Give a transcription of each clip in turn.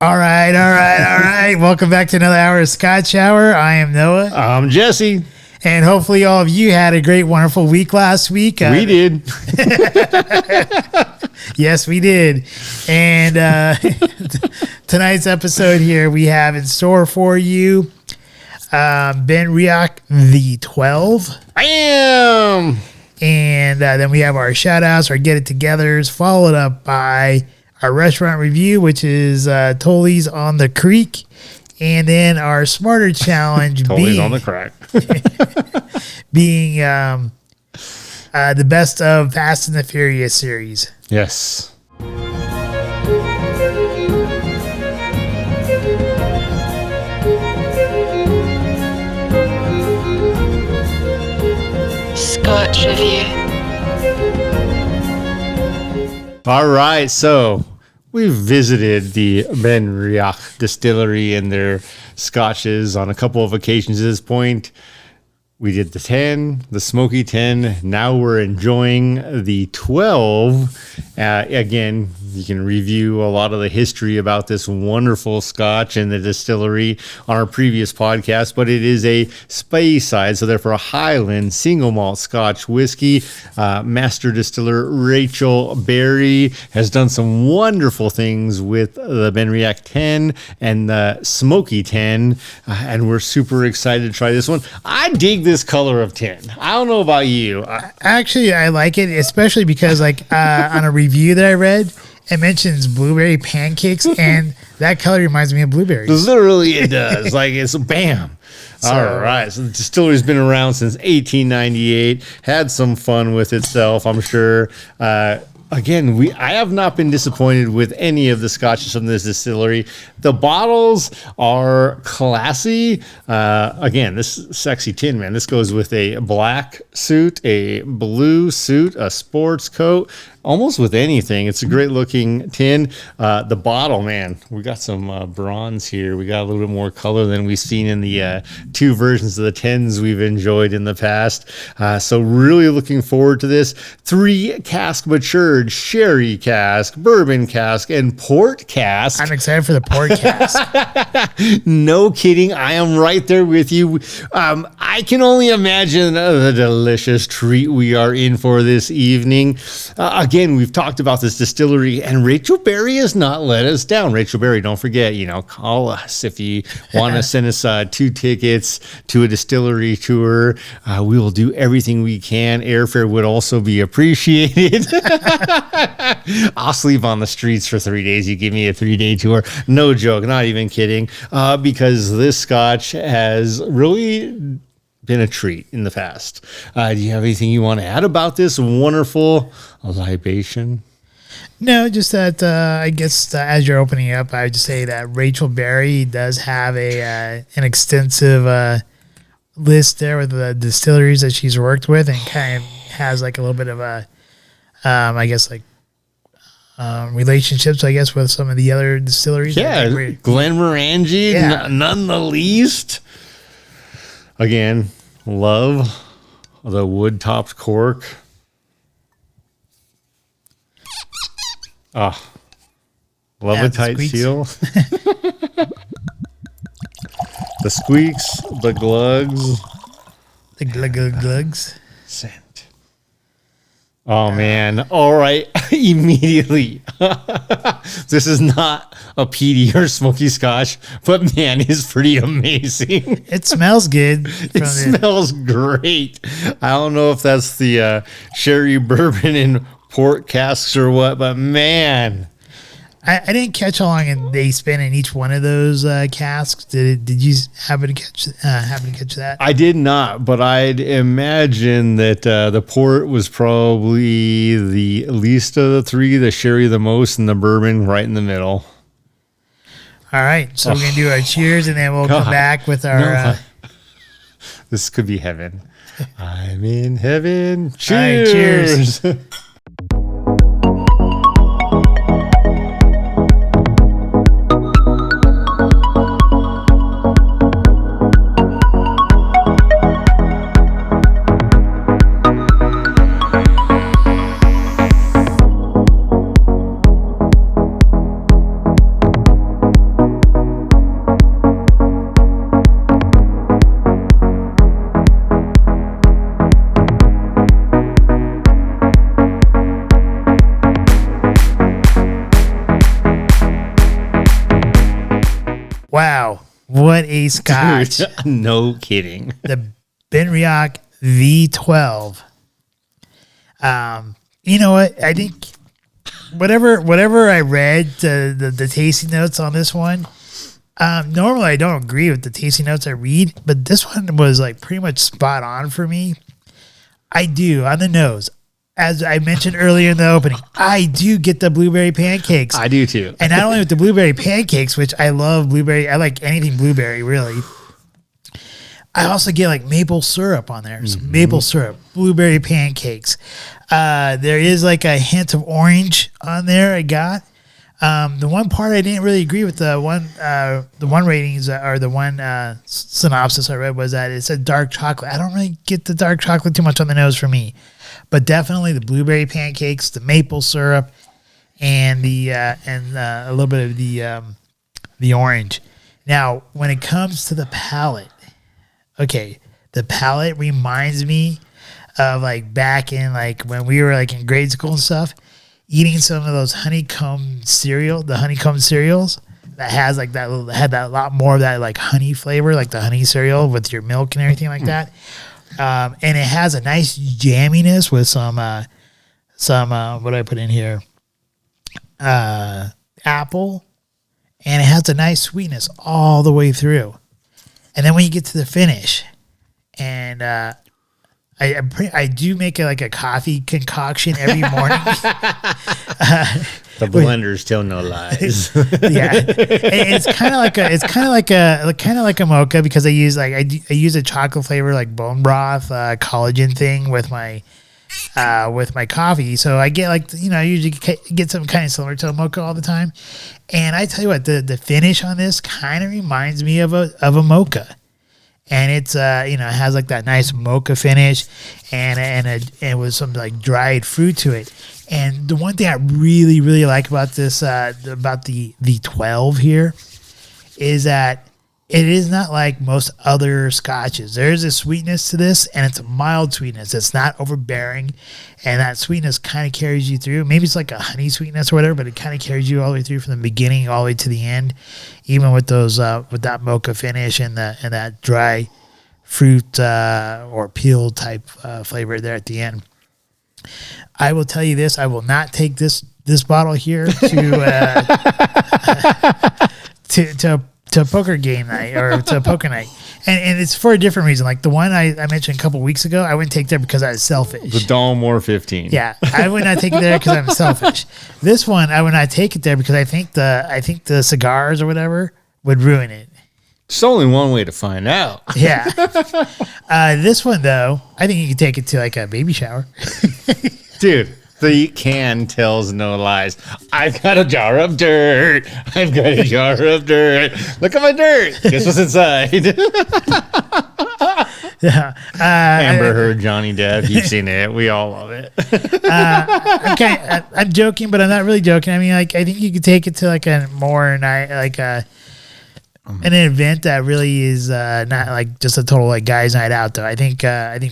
All right. Welcome back to another hour of Scotch Hour. I am Noah. I'm Jesse. And hopefully all of you had a great, wonderful week last week. We did. Yes, we did. And tonight's episode here we have in store for you Benriach The 12. Bam! And then we have our shout-outs, our get-it-togethers, followed up by our restaurant review, which is Toley's on the Creek. And then our Smarter Challenge Toley's on the crack. being the best of Fast and the Furious series. Yes. Scotch Reviewed. All right, so we've visited the Benriach distillery and their scotches on a couple of occasions at this point. We did the 10, the smoky 10. Now we're enjoying the 12. Again, you can review a lot of the history about this wonderful scotch and the distillery on our previous podcast, but it is a Speyside, so therefore a Highland single malt scotch whiskey. Master distiller Rachel Berry has done some wonderful things with the Benriach 10 and the smoky 10, and we're super excited to try this one. I dig this color of 10. I don't know about you. Actually, I like it, especially because like on a review that I read, it mentions blueberry pancakes, and that color reminds me of blueberries. Literally, it does. Like, it's bam. All right. So the distillery's been around since 1898. Had some fun with itself, I'm sure. Again, I have not been disappointed with any of the scotches from this distillery. The bottles are classy. Again, this sexy tin, man. This goes with a black suit, a blue suit, a sports coat, almost with anything. It's a great looking tin. The bottle, man, we got some bronze here. We got a little bit more color than we've seen in the two versions of the 10s we've enjoyed in the past. So really looking forward to this. 3 cask matured sherry cask, bourbon cask, and port cask. I'm excited for the port cask. No kidding. I am right there with you. I can only imagine the delicious treat we are in for this evening. Again, we've talked about this distillery, and Rachel Berry has not let us down. Rachel Berry, don't forget, call us if you want to send us 2 tickets to a distillery tour. We will do everything we can. Airfare would also be appreciated. I'll sleep on the streets for 3 days. You give me a 3-day tour. No joke, not even kidding, because this scotch has really been a treat in the past. Do you have anything you want to add about this wonderful libation? No, just that I guess as you're opening up, I would just say that Rachel Berry does have an extensive list there with the distilleries that she's worked with, and kind of has like a little bit of a, I guess like relationships, I guess, with some of the other distilleries. Yeah, Glenmorangie, none the least. Again, love the wood-topped cork. Love a tight seal. The squeaks, the glugs. The glugs. Scent. Oh, man. All right. Immediately. This is not a peaty or smoky scotch, but, man, it's pretty amazing. It smells good. It smells great. I don't know if that's the sherry bourbon and port casks or what, but, man. I didn't catch how long they spent in each one of those casks. Did you happen to catch that? I did not, but I'd imagine that the port was probably the least of the 3, the sherry the most, and the bourbon right in the middle. All right, so we're going to do our cheers, and then we'll come back with our... This could be heaven. I'm in heaven. Cheers. All right, cheers. Wow, what a Scotch! Dude, no kidding. The Benriach The 12. You know what? I think whatever I read the tasting notes on this one. Normally I don't agree with the tasting notes I read, but this one was like pretty much spot on for me. I do on the nose. As I mentioned earlier in the opening, I do get the blueberry pancakes. I do too. And not only with the blueberry pancakes, which I love blueberry. I like anything blueberry, really. I also get like maple syrup on there. So maple syrup, blueberry pancakes. There is like a hint of orange on there I got. The one part I didn't really agree with the one ratings or the one synopsis I read was that it said dark chocolate. I don't really get the dark chocolate too much on the nose for me, but definitely the blueberry pancakes, the maple syrup, and a little bit of the orange. Now, when it comes to the palate, okay, the palate reminds me of like back in like when we were like in grade school and stuff. Eating some of those honeycomb cereals that has like had that lot more of that like honey flavor, like the honey cereal with your milk and everything like that. And it has a nice jamminess with some what do I put in here? Apple, and it has a nice sweetness all the way through. And then when you get to the finish, and I do make like a coffee concoction every morning. The blenders tell no lies. Yeah, it's kind of like a mocha because I use a chocolate flavor like bone broth collagen thing with my coffee. So I get I usually get something kind of similar to a mocha all the time. And I tell you what, the finish on this kind of reminds me of a mocha. And it's it has like that nice mocha finish, and with some like dried fruit to it. And the one thing I really really like about this about the 12 here is that it is not like most other scotches. There's a sweetness to this, and it's a mild sweetness. It's not overbearing, and that sweetness kind of carries you through. Maybe it's like a honey sweetness or whatever, but it kind of carries you all the way through from the beginning all the way to the end, even with those with that mocha finish and that dry fruit or peel type flavor there at the end. I will tell you this: I will not take this bottle here to poker game night or to poker night, and it's for a different reason. Like the one I mentioned a couple weeks ago, I wouldn't take there because I was selfish. The Dalmore 15. Yeah, I would not take it there because I'm selfish. This one, I would not take it there because I think the cigars or whatever would ruin it. There's only one way to find out. Yeah. This one though, I think you could take it to like a baby shower. Dude, the can tells no lies. I've got a jar of dirt. I've got a jar of dirt. Look at my dirt. Guess what's inside? Yeah. Amber Heard, Johnny Depp. You've seen it. We all love it. I'm joking, but I'm not really joking. I mean, like, I think you could take it to like a more night, like an event that really is not like just a total like guys' night out. Though I think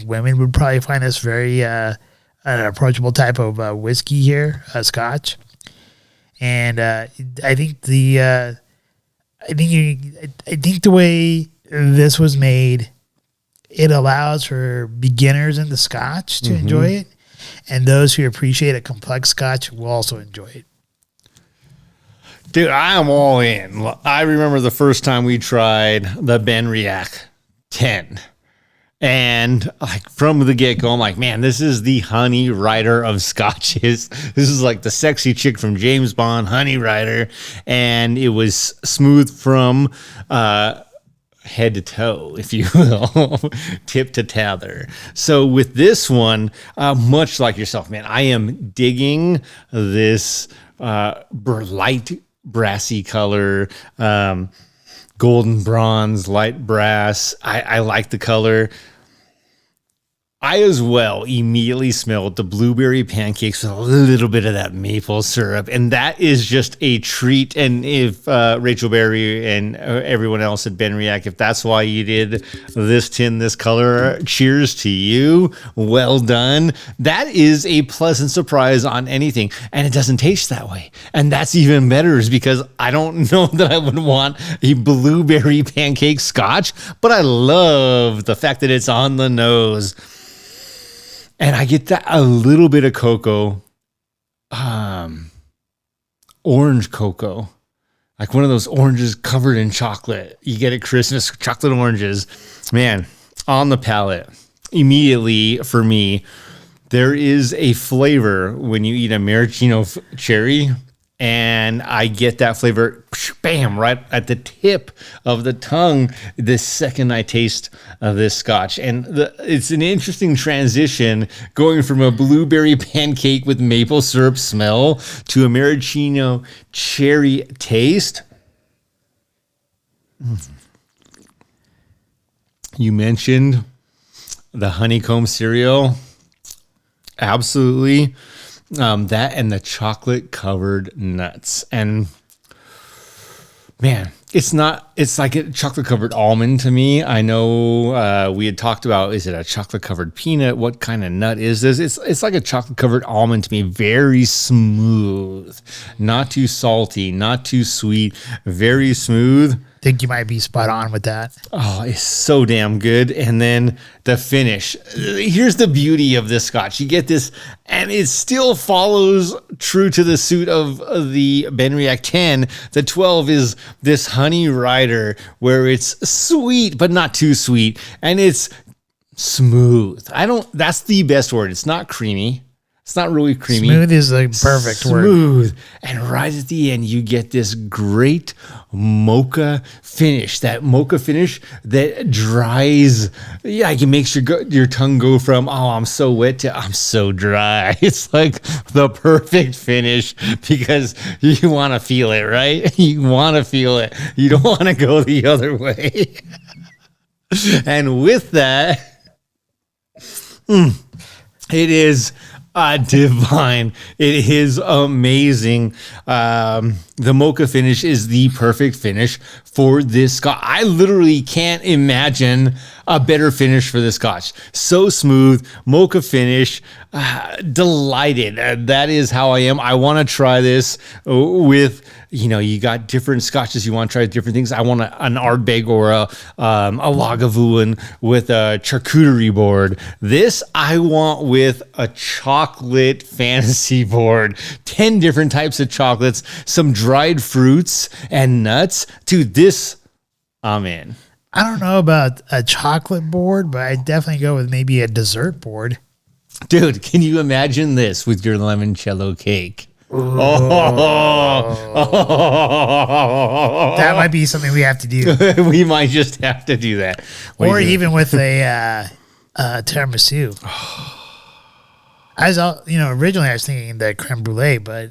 women would probably find this very an approachable type of whiskey here, Scotch, and I think the way this was made, it allows for beginners into Scotch to enjoy it, and those who appreciate a complex Scotch will also enjoy it. Dude, I am all in. I remember the first time we tried the Benriach 10. And like from the get-go, I'm like, man, this is the Honey Rider of scotches. This is like the sexy chick from James Bond, Honey Rider. And it was smooth from head to toe, if you will, tip to tather. So with this one, much like yourself, man, I am digging this light brassy color, golden bronze, light brass. I like the color. I as well immediately smelled the blueberry pancakes with a little bit of that maple syrup. And that is just a treat. And if Rachel Berry and everyone else at Benriach, if that's why you did this tin, this color, cheers to you. Well done. That is a pleasant surprise on anything. And it doesn't taste that way. And that's even better is because I don't know that I would want a blueberry pancake scotch, but I love the fact that it's on the nose. And I get that a little bit of cocoa, orange cocoa, like one of those oranges covered in chocolate. You get it Christmas chocolate oranges, man, on the palate. Immediately for me, there is a flavor when you eat a maraschino cherry, and I get that flavor, bam, right at the tip of the tongue the second I taste this scotch. And it's an interesting transition going from a blueberry pancake with maple syrup smell to a maraschino cherry taste. You mentioned the honeycomb cereal. Absolutely. That and the chocolate covered nuts. And man, it's like a chocolate covered almond to me. I know we had talked about, is it a chocolate covered peanut? What kind of nut is this? It's like a chocolate covered almond to me. Very smooth, not too salty, not too sweet, very smooth. Think you might be spot on with that. Oh, it's so damn good. And then the finish. Here's the beauty of this scotch. You get this, and it still follows true to the suit of the Benriach 10. The 12 is this honey rider where it's sweet, but not too sweet. And it's smooth. That's the best word. It's not creamy. It's not really creamy. Smooth is the perfect word. Smooth. And right at the end, you get this great mocha finish. That mocha finish that dries. Yeah, it makes your tongue go from, oh, I'm so wet to I'm so dry. It's like the perfect finish because you want to feel it, right? You want to feel it. You don't want to go the other way. And with that, it is divine. It is amazing. The mocha finish is the perfect finish for this scotch. I literally can't imagine a better finish for this scotch. So smooth, mocha finish, delighted. That is how I am. I want to try this with, you got different scotches. You want to try different things. I want an Ardbeg or a Lagavulin with a charcuterie board. This I want with a chocolate fantasy board. 10 different types of chocolates, some dried fruits and nuts. Dude, this, I'm in. I don't know about a chocolate board, but I'd definitely go with maybe a dessert board. Dude, can you imagine this with your limoncello cake? Oh. That might be something we have to do. We might just have to do that. Or even with a tiramisu. Originally I was thinking the creme brulee, but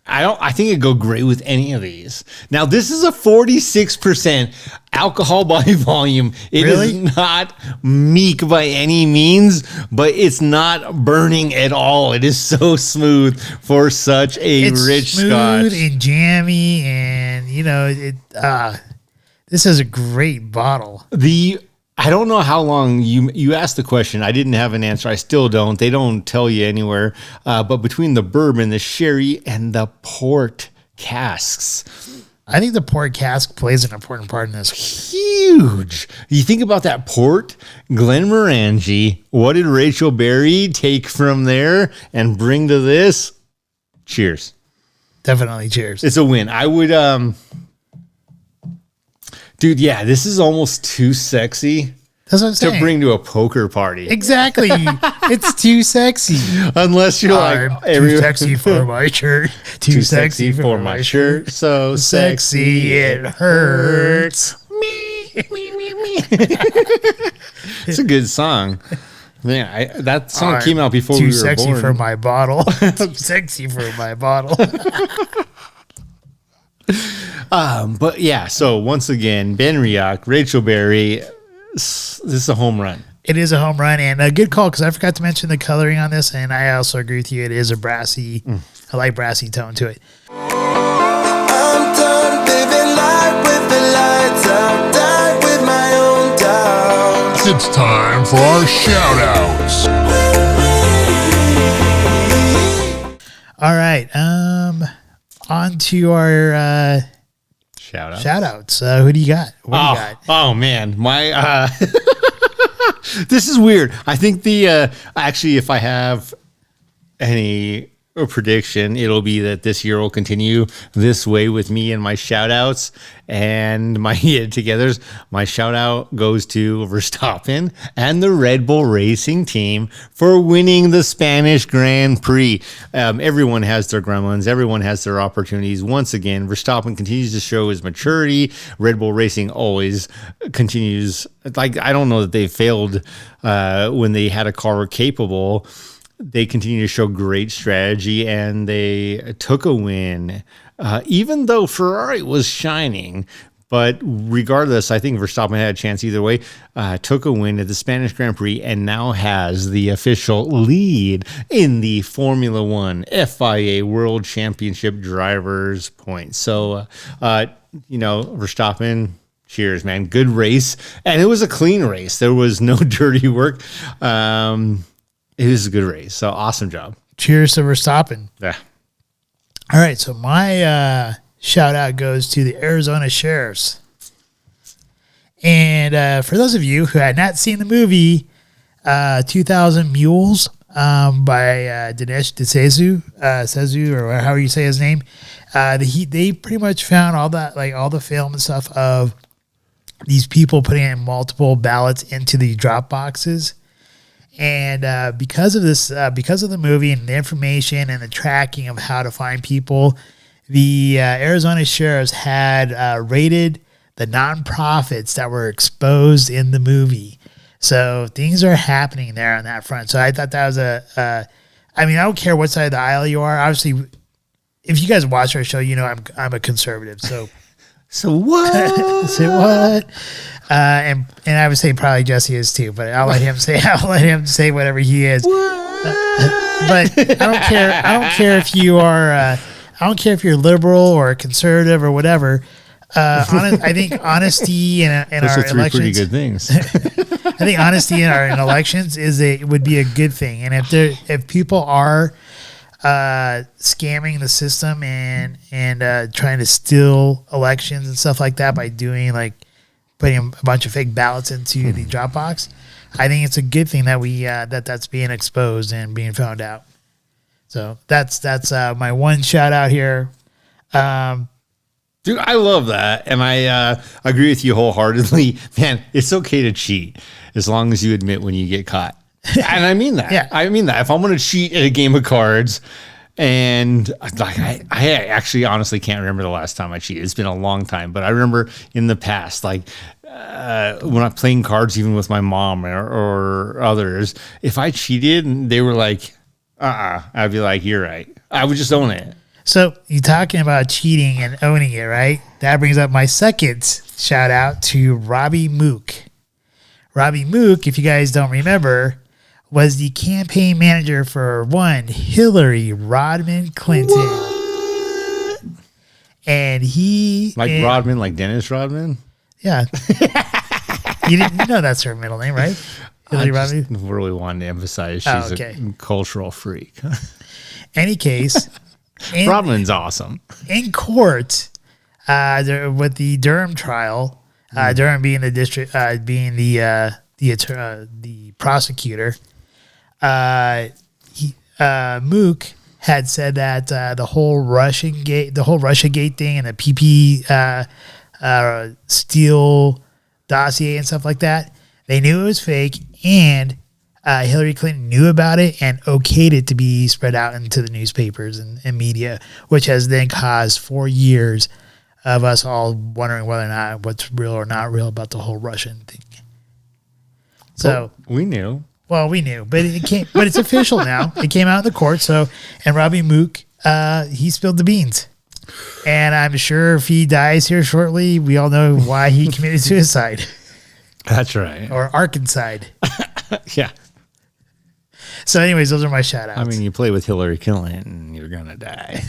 I think it'd go great with any of these. Now, this is a 46% alcohol by volume. It is not meek by any means, but it's not burning at all. It is so smooth for such a rich scotch. Smooth and jammy, and this is a great bottle. I don't know how long you asked the question. I didn't have an answer. I still don't. They don't tell you anywhere. But between the bourbon, the sherry, and the port casks, I think the port cask plays an important part in this. Huge. You think about that port, Glenmorangie. What did Rachel Berry take from there and bring to this? Cheers. Definitely cheers. It's a win. I would dude, yeah, this is almost too sexy. That's what I'm saying. To bring to a poker party. Exactly. It's too sexy. Unless you're like, too sexy for my shirt. Too sexy for my shirt. So sexy it hurts. Me. It's a good song. Yeah, that song came out before we were born. Too sexy for my bottle. Too sexy for my bottle. But yeah, so once again, Benriach, Rachel Berry, this is a home run. It is a home run and a good call because I forgot to mention the coloring on this, and I also agree with you. It is a brassy, a light brassy tone to it. I'm done living life with the lights out, died with my own doubts. It's time for our shout-outs. All right, on to our Shout-outs. Who do you got? What do you got? Oh man, my this is weird. I think the actually, if I have any prediction, it'll be that this year will continue this way with me and my shout outs and my get-togethers. My shout out goes to Verstappen and the Red Bull Racing team for winning the Spanish Grand Prix. Everyone has their gremlins. Everyone has their opportunities. Once again, Verstappen continues to show his maturity. Red Bull Racing always continues. Like, I don't know that they failed when they had a car capable. They continue to show great strategy, and they took a win, even though Ferrari was shining. But regardless, I think Verstappen had a chance either way. Took a win at the Spanish Grand Prix, and now has the official lead in the Formula One FIA World Championship drivers' points. So, Verstappen, cheers, man. Good race, and it was a clean race. There was no dirty work. It was a good race. So awesome job. Cheers to Verstappen. Yeah. All right, so my shout out goes to the Arizona Sheriffs. And for those of you who had not seen the movie 2000 Mules by Dinesh D'Souza, or however you say his name, they pretty much found all the film and stuff of these people putting in multiple ballots into the drop boxes. And because of this, because of the movie and the information and the tracking of how to find people, the Arizona Sheriffs had rated the nonprofits that were exposed in the movie. So things are happening there on that front. So I thought that was I don't care what side of the aisle you are. Obviously, if you guys watch our show, you know I'm a conservative. So what? Say what? And I would say probably Jesse is too, but I'll let him say whatever he is. But I don't care. I don't care if you are. I don't care if you're liberal or conservative or whatever. I think honesty in our Those are three elections. pretty good things. I think honesty in our elections would be a good thing. And if people are scamming the system and trying to steal elections and stuff like that by doing putting a bunch of fake ballots into the Dropbox, I think it's a good thing that we that's being exposed and being found out. So that's my one shout out here. Dude, I love that, and I agree with you wholeheartedly. Man, it's okay to cheat as long as you admit when you get caught. And I mean that. Yeah. I mean that. If I'm going to cheat at a game of cards, and I actually honestly can't remember the last time I cheated. It's been a long time, but I remember in the past, when I'm playing cards, even with my mom or others, if I cheated and they were like, I'd be like, you're right. I would just own it. So you talking about cheating and owning it, right? That brings up my second shout out to Robbie Mook. Robbie Mook, if you guys don't remember, was the campaign manager for one Hillary Rodham Clinton. What? And he... Rodman, like Dennis Rodman? Yeah. You know that's her middle name, right? Hillary Rodham? Really wanted to emphasize she's a cultural freak. Any case... Rodman's awesome. In court, with the Durham trial, Durham being the district, being the prosecutor, Mook had said that the whole Russia Gate thing, and the PP Steele dossier and stuff like that, they knew it was fake, and Hillary Clinton knew about it and okayed it to be spread out into the newspapers and media, which has then caused 4 years of us all wondering whether or not what's real or not real about the whole Russian thing. So we knew. Well, we knew, but it's official now. It came out in the court. And Robbie Mook, he spilled the beans. And I'm sure if he dies here shortly, we all know why he committed suicide. That's right. Or Arkansas. Yeah. So, anyways, those are my shout outs. I mean, you play with Hillary Clinton, you're going to die.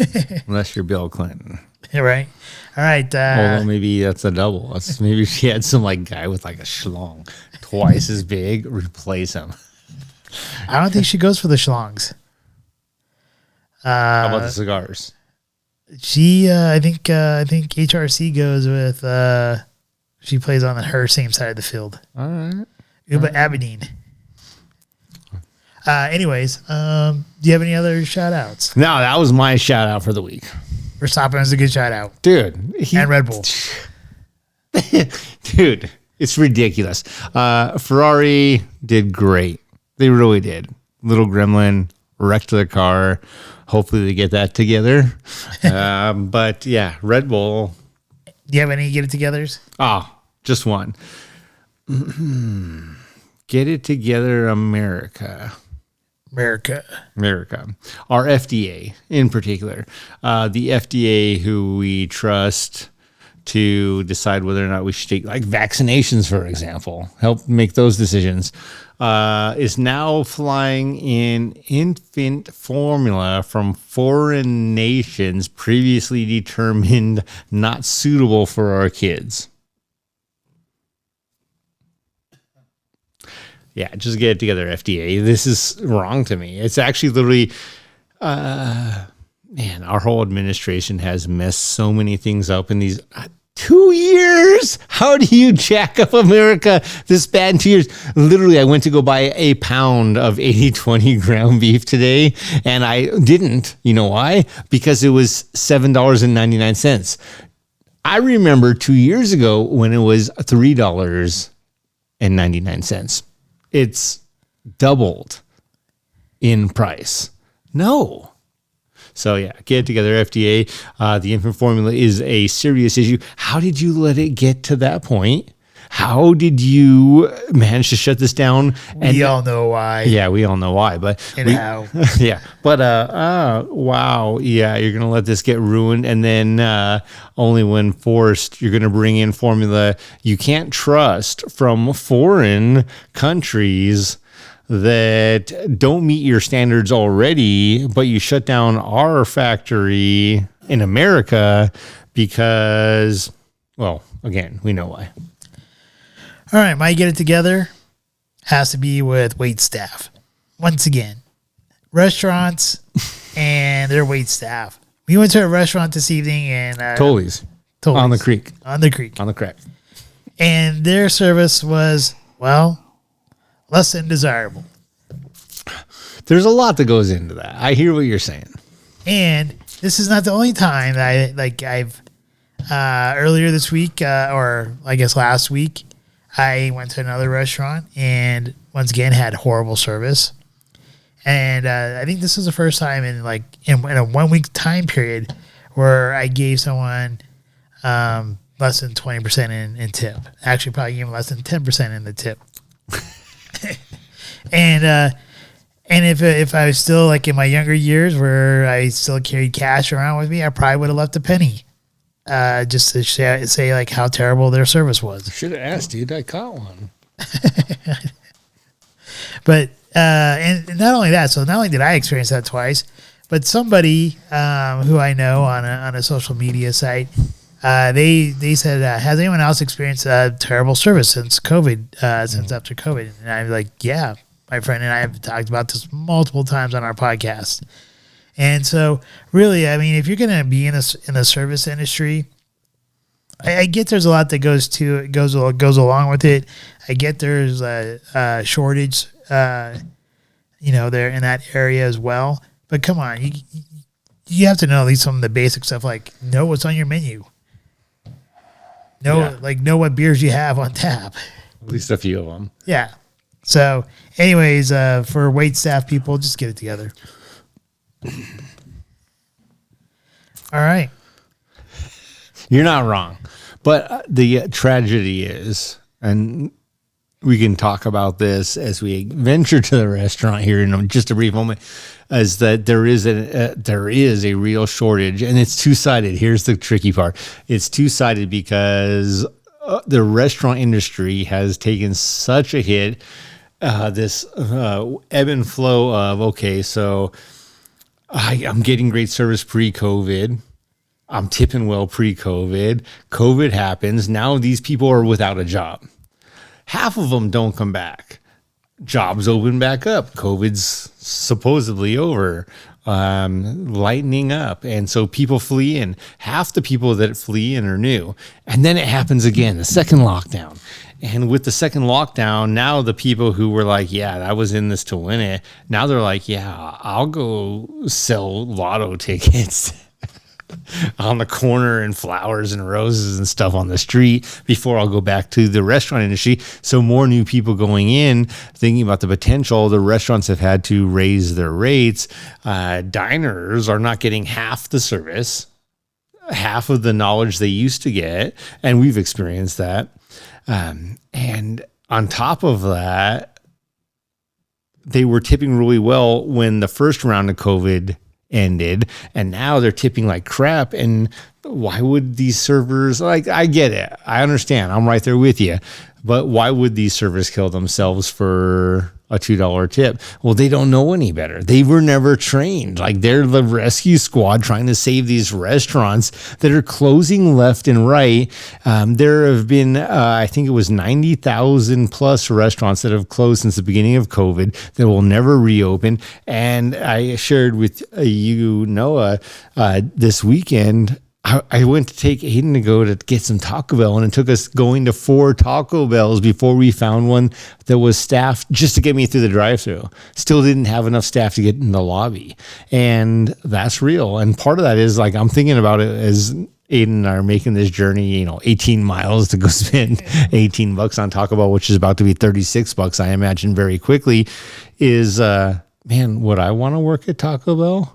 Unless you're Bill Clinton. right. All right. Although maybe that's a double. Maybe she had some like guy with like a schlong twice as big, replace him. I don't think she goes for the schlongs. How about the cigars? She, I think HRC goes with, she plays on her same side of the field. All right. Uba Aberdeen. Anyways, do you have any other shout outs? No, that was my shout out for the week. Verstappen is a good shout out. Dude. And Red Bull. Dude, it's ridiculous. Ferrari did great. They really did. Little gremlin wrecked their car. Hopefully they get that together. But yeah, Red Bull. Do you have any get-it-togethers? Oh, just one. Get it together, America. America. Our FDA in particular. The FDA, who we trust to decide whether or not we should take, like vaccinations, for example, help make those decisions, is now flying in infant formula from foreign nations previously determined not suitable for our kids. Yeah, just get it together, FDA. This is wrong to me. It's actually literally, man, our whole administration has messed so many things up in these 2 years. How do you jack up America this bad in 2 years? Literally, I went to go buy a pound of 80/20 ground beef today, and I didn't. You know why? Because it was $7.99. I remember 2 years ago when it was $3.99. It's doubled in price. No. So yeah, get it together, FDA. The infant formula is a serious issue. How did you let it get to that point? How did you manage to shut this down? We all know why. Yeah, we all know why, but how. Yeah, but wow, yeah, you're gonna let this get ruined, and then only when forced, you're gonna bring in formula you can't trust from foreign countries that don't meet your standards already, but you shut down our factory in America because, well, again, we know why. All right, my get it together has to be with wait staff. Once again, restaurants and their wait staff. We went to a restaurant this evening and Toley's on the creek. On the creek. On the crack. And their service was, well, less than desirable. There's a lot that goes into that. I hear what you're saying. And this is not the only time that I've earlier this week, or I guess last week, I went to another restaurant and once again had horrible service. And I think this is the first time in a 1 week time period where I gave someone less than 20% in tip. Actually, probably gave them less than 10% in the tip. And if I was still like in my younger years where I still carried cash around with me, I probably would have left a penny. Just to say like how terrible their service was. Should have asked, dude. I caught one. But and not only that, so not only did I experience that twice, but somebody who I know on a social media site, they said, has anyone else experienced terrible service since COVID? Since after COVID, and I'm like, yeah, my friend and I have talked about this multiple times on our podcast. And so, really, I mean, if you're going to be in the service industry, I get there's a lot that goes along with it. I get there's a shortage, there in that area as well. But come on, you have to know at least some of the basic stuff, like know what's on your menu. Know what beers you have on tap. At least a few of them. Yeah. So, anyways, for wait staff people, just get it together. All right. You're not wrong. But the tragedy is, and we can talk about this as we venture to the restaurant here in just a brief moment, is that there is a real shortage, and it's two-sided. Here's the tricky part. It's two-sided because the restaurant industry has taken such a hit this ebb and flow of, okay, so I'm getting great service pre-COVID. I'm tipping well pre-COVID. COVID happens. Now these people are without a job. Half of them don't come back. Jobs open back up. COVID's supposedly over, lightening up. And so people flee in. Half the people that flee in are new. And then it happens again, the second lockdown. And with the second lockdown, now the people who were like, yeah, I was in this to win it. Now they're like, yeah, I'll go sell lotto tickets on the corner and flowers and roses and stuff on the street before I'll go back to the restaurant industry. So more new people going in, thinking about the potential. The restaurants have had to raise their rates. Diners are not getting half the service, half of the knowledge they used to get. And we've experienced that. And on top of that, they were tipping really well when the first round of COVID ended, and now they're tipping like crap. And why would these servers, like, I get it, I understand, I'm right there with you, but why would these servers kill themselves for a $2 tip? Well, they don't know any better. They were never trained. Like, they're the rescue squad trying to save these restaurants that are closing left and right. There have been, I think it was 90,000 plus restaurants that have closed since the beginning of COVID that will never reopen. And I shared with you, Noah, this weekend, I went to take Aiden to go to get some Taco Bell, and it took us going to 4 Taco Bells before we found one that was staffed just to get me through the drive-thru. Still didn't have enough staff to get in the lobby. And that's real. And part of that is, like, I'm thinking about it as Aiden and I are making this journey, 18 miles to go spend $18 on Taco Bell, which is about to be $36, I imagine, very quickly, is, man, would I want to work at Taco Bell?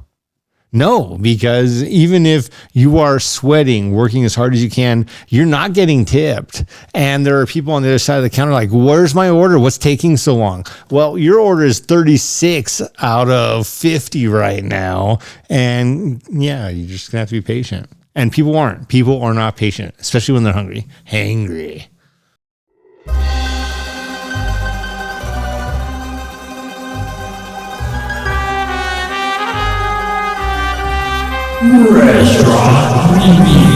No, because even if you are sweating, working as hard as you can, you're not getting tipped. And there are people on the other side of the counter like, where's my order? What's taking so long? Well, your order is 36 out of 50 right now. And yeah, you're just going to have to be patient. And people aren't. People are not patient, especially when they're hungry. Hangry. Restaurant Review.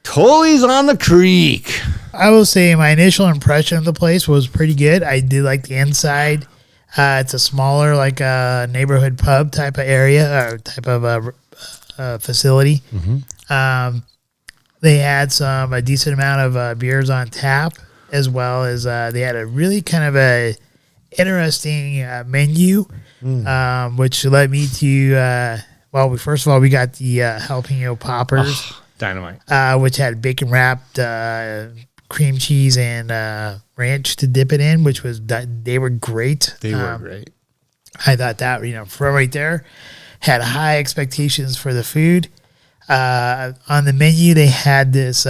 Toley's on the creek. I will say my initial impression of the place was pretty good. I did like the inside. It's a smaller, like a neighborhood pub type of area or type of facility. Mm-hmm. They had a decent amount of beers on tap, as well as they had a really kind of a interesting menu. Which led me to, first of all, we got the jalapeno poppers. Dynamite. Which had bacon wrapped cream cheese and ranch to dip it in, which was, they were great. They were great. I thought that, from right there, had high expectations for the food. On the menu, they had this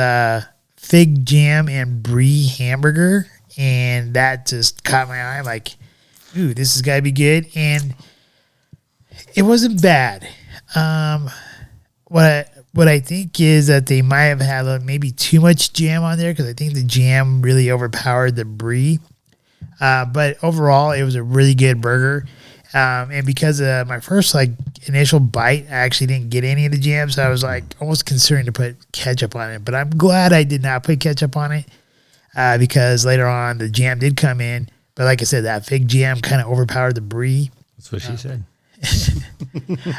fig jam and brie hamburger, and that just caught my eye. I'm like, ooh, this has got to be good. And it wasn't bad. What I think is that they might have had maybe too much jam on there, because I think the jam really overpowered the brie. But overall, it was a really good burger. And because my first initial bite, I actually didn't get any of the jam, so I was almost considering to put ketchup on it. But I'm glad I did not put ketchup on it, because later on the jam did come in. But like I said, that fig jam kind of overpowered the brie. That's what she said.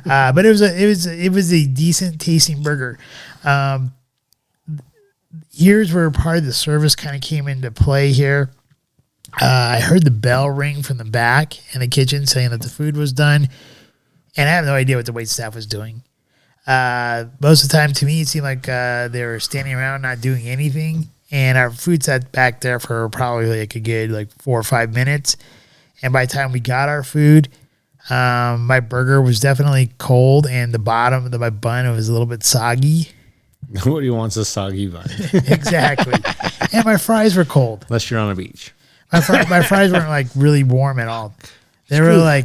But it was a decent tasting burger. Here's where part of the service kind of came into play here. I heard the bell ring from the back in the kitchen saying that the food was done, and I have no idea what the waitstaff was doing. Most of the time, to me, it seemed like they were standing around not doing anything. And our food sat back there for probably a good 4 or 5 minutes. And by the time we got our food, my burger was definitely cold, and the bottom of my bun was a little bit soggy. Nobody wants a soggy bun. Exactly. And my fries were cold. Unless you're on a beach. My fries weren't really warm at all. They were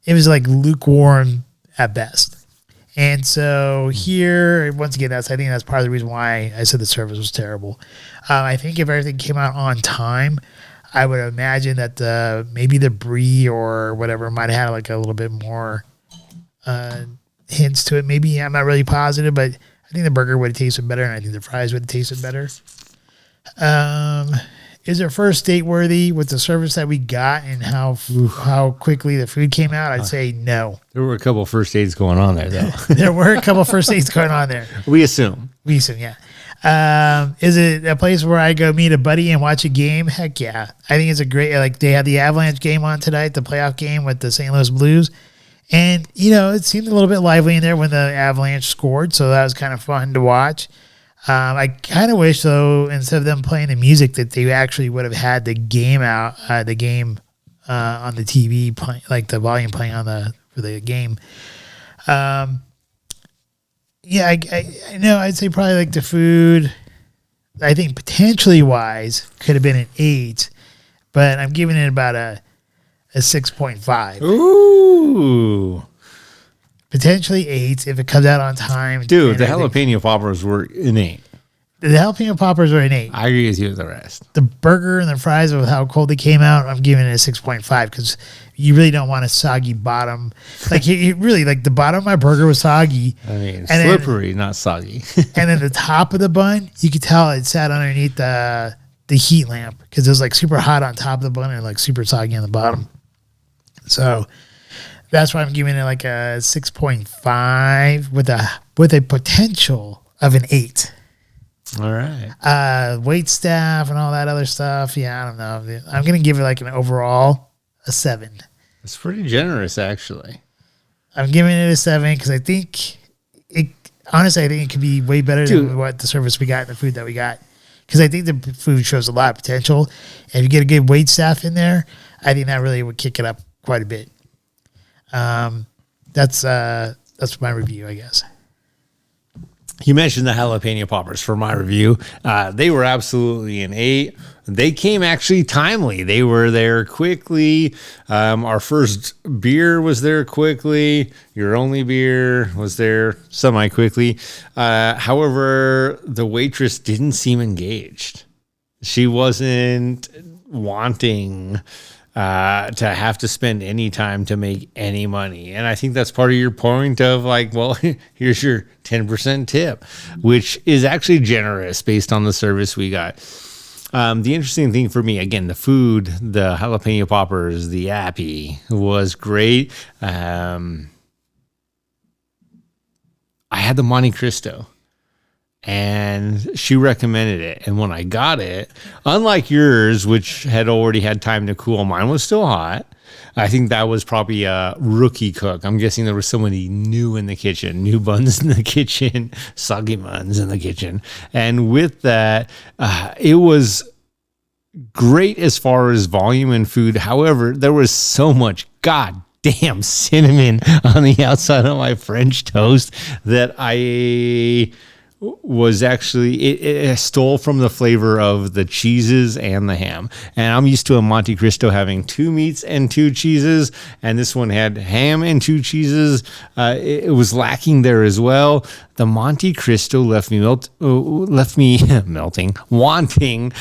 it was lukewarm at best. And so here, once again, I think that's part of the reason why I said the service was terrible. I think if everything came out on time, I would imagine that maybe the brie or whatever might have had like a little bit more hints to it. Maybe, I'm not really positive, but I think the burger would have tasted better, and I think the fries would have tasted better. Is it first date worthy with the service that we got and how quickly the food came out? I'd say no. There were a couple first dates going on there, though. There were a couple first dates going on there. We assume, yeah. Is it a place where I go meet a buddy and watch a game? Heck yeah. I think it's a great, like they had the Avalanche game on tonight, the playoff game with the St. Louis Blues. And, it seemed a little bit lively in there when the Avalanche scored. So that was kind of fun to watch. I kind of wish, though, instead of them playing the music, that they actually would have had the game out, on the TV, like the volume playing for the game. Yeah, I know. I'd say probably like the food. I think potentially wise could have been an 8, but I'm giving it about a 6.5. ooh, Potentially 8 if it comes out on time. dude, the I think jalapeno poppers were innate. the jalapeno poppers are an 8. I agree with you with the rest. The burger and the fries with how cold they came out, I'm giving it a 6.5 because you really don't want a soggy bottom. Like it really, like the bottom of my burger was soggy. I mean, And slippery, not soggy. And then the top of the bun, you could tell it sat underneath the heat lamp because it was like super hot on top of the bun and like super soggy on the bottom. So that's why I'm giving it like a 6.5 with a potential of an 8. All right. Wait staff and all that other stuff. Yeah, I don't know. I'm going to give it like an overall a 7. It's pretty generous, actually. I'm giving it a 7 because I think honestly, I think it could be way better than what the service we got and the food that we got. Because I think the food shows a lot of potential. And if you get a good wait staff in there, I think that really would kick it up quite a bit. That's my review, I guess. You mentioned the jalapeno poppers for my review. They were absolutely an 8. They came actually timely. They were there quickly. Our first beer was there quickly. Your only beer was there semi-quickly. However, the waitress didn't seem engaged. She wasn't wanting to have to spend any time to make any money. And I think that's part of your point of like, well, here's your 10% tip, which is actually generous based on the service we got. The interesting thing for me, again, the food, the jalapeno poppers, the appy was great. I had the Monte Cristo. And she recommended it. And when I got it, unlike yours, which had already had time to cool, mine was still hot. I think that was probably a rookie cook. I'm guessing there was somebody new in the kitchen, new buns in the kitchen, soggy buns in the kitchen. And with that, it was great as far as volume and food. However, there was so much goddamn cinnamon on the outside of my French toast that I was actually it stole from the flavor of the cheeses and the ham. And I'm used to a Monte Cristo having 2 meats and 2 cheeses, and this one had ham and 2 cheeses. It was lacking there as well. The Monte Cristo left me melting, wanting.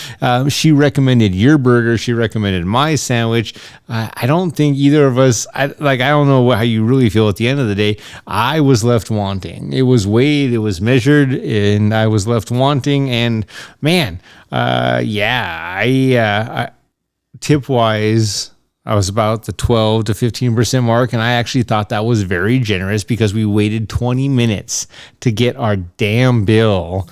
She recommended your burger. She recommended my sandwich. I don't think either of us. I don't know how you really feel at the end of the day. I was left wanting. It was weighed. It was measured, and I was left wanting. And man, tip wise, I was about the 12 to 15% mark, and I actually thought that was very generous because we waited 20 minutes to get our damn bill.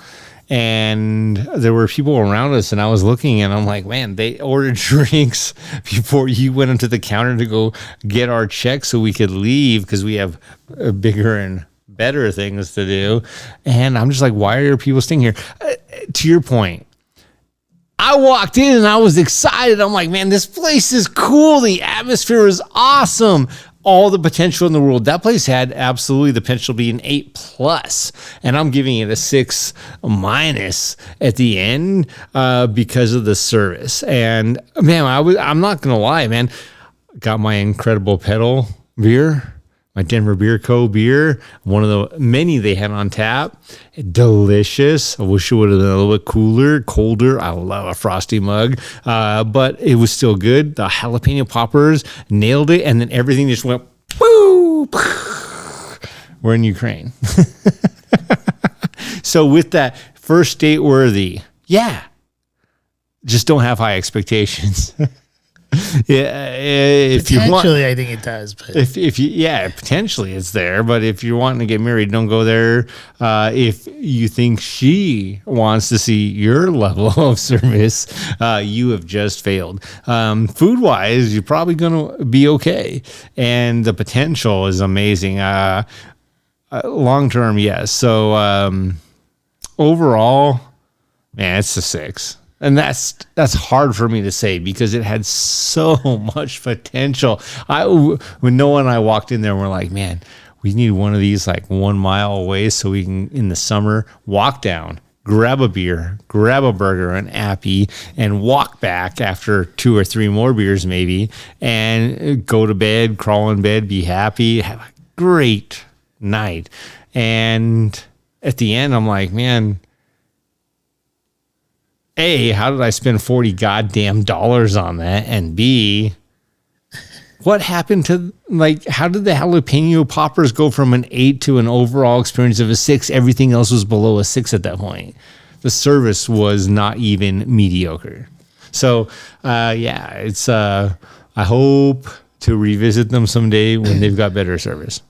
And there were people around us, and I was looking, and I'm like, man, they ordered drinks before you went into the counter to go get our check so we could leave because we have bigger and better things to do. And I'm just like, why are people staying here? To your point, I walked in and I was excited. I'm like, man, this place is cool. The atmosphere is awesome. All the potential in the world. That place had absolutely the potential to be an 8+, and I'm giving it a 6- at the end because of the service. And man, I'm not gonna lie, man. Got my incredible pedal beer, my Denver Beer Co. beer, one of the many they had on tap. Delicious. I wish it would have been a little bit cooler, colder. I love a frosty mug, but it was still good. The jalapeno poppers nailed it, and then everything just went woo. We're in Ukraine. So with that, first date worthy. Yeah. Just don't have high expectations. Yeah, if you want, potentially, I think it does. But if you, yeah, potentially it's there. But if you're wanting to get married, don't go there. If you think she wants to see your level of service, you have just failed. Food wise, you're probably gonna be okay, and the potential is amazing. Long term, yes. So overall, man, it's a 6. And that's hard for me to say because it had so much potential. When Noah and I walked in there, we're like, man, we need one of these like 1 mile away so we can, in the summer, walk down, grab a beer, grab a burger, an appy, and walk back after 2 or 3 more beers maybe, and go to bed, crawl in bed, be happy, have a great night. And at the end, I'm like, man, A, how did I spend $40 goddamn dollars on that? And B, what happened to, like, how did the jalapeno poppers go from an 8 to an overall experience of a 6? Everything else was below a 6 at that point. The service was not even mediocre. So, yeah, it's, I hope to revisit them someday when they've got better service.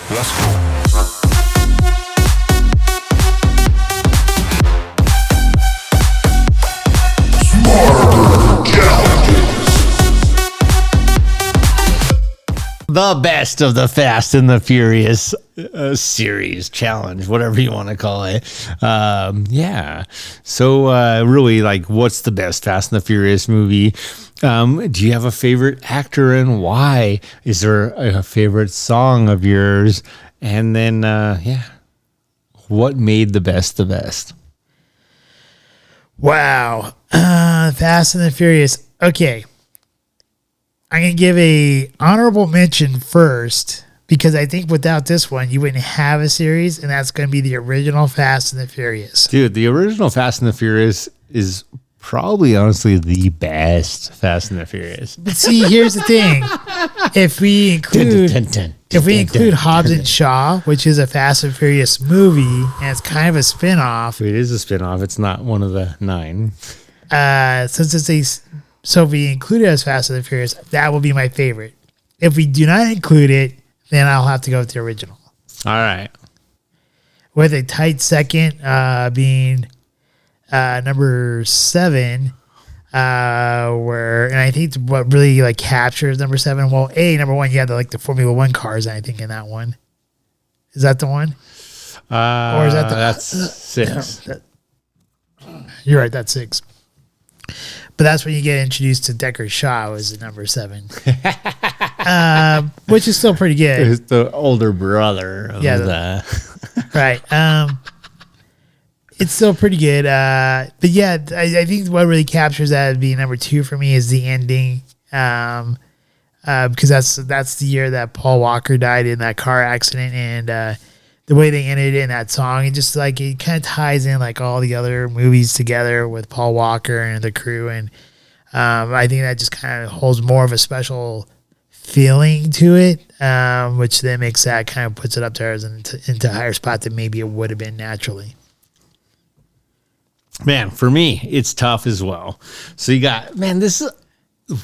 Let's go. The best of the Fast and the Furious series, challenge, whatever you want to call it. Yeah. So really, like, what's the best Fast and the Furious movie? Do you have a favorite actor and why? Is there a favorite song of yours? And then, yeah, what made the best the best? wow, Fast and the Furious. Okay. I'm going to give a honorable mention first because I think without this one, you wouldn't have a series, and that's going to be the original Fast and the Furious. Dude, the original Fast and the Furious is probably, honestly, the best Fast and the Furious. But see, here's the thing. If we include Hobbs and Shaw, which is a Fast and Furious movie, and it's kind of a spin-off. It is a spin-off. It's not one of the 9. Since it's a... So if we include it as Fast and the Furious, that will be my favorite. If we do not include it, then I'll have to go with the original. All right. With a tight second being number 7, and I think what really like captures number 7. Well, number 1, you had the Formula 1 cars, I think, in that one. Is that the one? Or is that that's 6? You're right, that's 6. But that's when you get introduced to Decker Shaw as number 7, which is still pretty good. It's the older brother of right. It's still pretty good. But yeah, I think what really captures that as being number 2 for me is the ending. Because that's the year that Paul Walker died in that car accident, and the way they ended it in that song, and just like it kind of ties in like all the other movies together with Paul Walker and the crew, and I think that just kind of holds more of a special feeling to it, which then makes that kind of puts it up there as into a higher spot than maybe it would have been naturally. Man, for me, it's tough as well. So you got, man, this is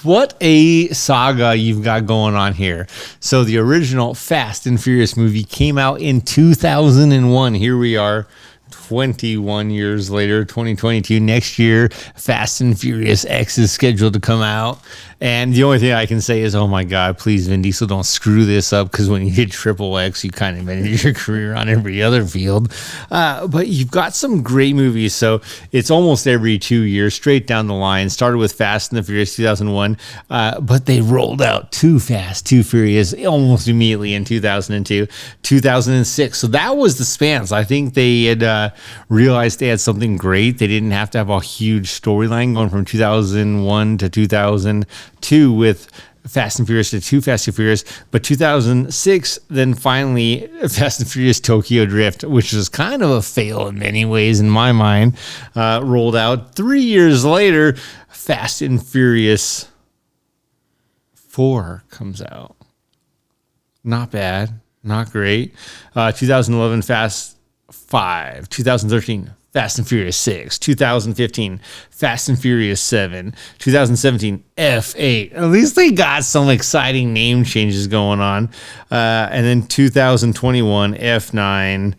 what a saga you've got going on here. So the original Fast and Furious movie came out in 2001. Here we are 21 years later, 2022. Next year, Fast and Furious X is scheduled to come out. And the only thing I can say is, oh my God, please, Vin Diesel, don't screw this up, because when you hit Triple X, you kind of ended your career on every other field. But you've got some great movies. So it's almost every 2 years, straight down the line. Started with Fast and the Furious 2001, but they rolled out Too Fast, Too Furious almost immediately in 2002, 2006. So that was the spans. I think they had realized they had something great. They didn't have to have a huge storyline going from 2001 to 2002 with Fast and Furious to 2 Fast and Furious, but 2006, then finally Fast and Furious Tokyo Drift, which was kind of a fail in many ways in my mind, rolled out. 3 years later, Fast and Furious 4 comes out. Not bad, not great. 2011, Fast 5. 2013, Fast and Furious 6, 2015, Fast and Furious 7, 2017, F8. At least they got some exciting name changes going on. And then 2021, F9.